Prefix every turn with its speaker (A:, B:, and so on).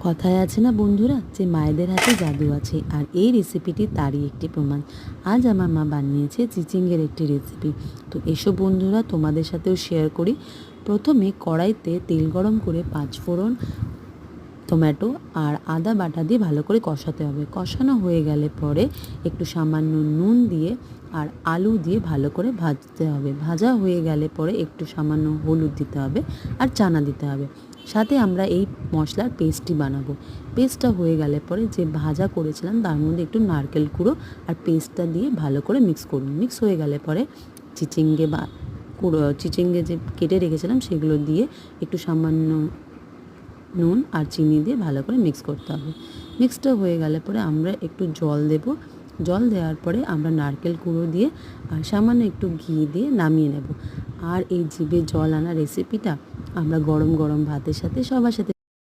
A: কথায় আছে না বন্ধুরা যে মায়েদের হাতে জাদু আছে, আর এই রেসিপিটি তারই একটি প্রমাণ। আজ আমার মা বানিয়েছে চিচিঙ্গের একটি রেসিপি। তো এসো বন্ধুরা, তোমাদের সাথেও শেয়ার করি। প্রথমে কড়াইতে তেল গরম করে 5 ফোড়ন, টমেটো আর আদা বাটা দিয়ে ভালো করে কষাতে হবে। কষানো হয়ে গেলে পরে একটু সামান্য নুন দিয়ে আর আলু দিয়ে ভালো করে ভাজতে হবে। ভাজা হয়ে গেলে পরে একটু সামান্য হলুদ দিতে হবে আর চানা দিতে হবে। সাথে আমরা এই মশলার পেস্টটি বানাবো। পেস্টটা হয়ে গেলে পরে যে ভাজা করেছিলাম তার মধ্যে একটু নারকেল কুড়ো আর পেস্টটা দিয়ে ভালো করে মিক্স করুন। মিক্স হয়ে গেলে পরে চিচিঙ্গে যে কেটে রেখেছিলাম সেগুলো দিয়ে একটু সামান্য নুন আর চিনি দিয়ে ভালো করে মিক্স করতে হবে। মিক্সটা হয়ে গেলে পরে আমরা একটু জল দেব। জল দেওয়ার পরে আমরা নারকেল কুড়ো দিয়ে আর সামান্য একটু ঘি দিয়ে নামিয়ে নেব। আর এই জিভে জল আনা রেসিপিটা আমরা গরম গরম ভাতের সাথে সবার সাথে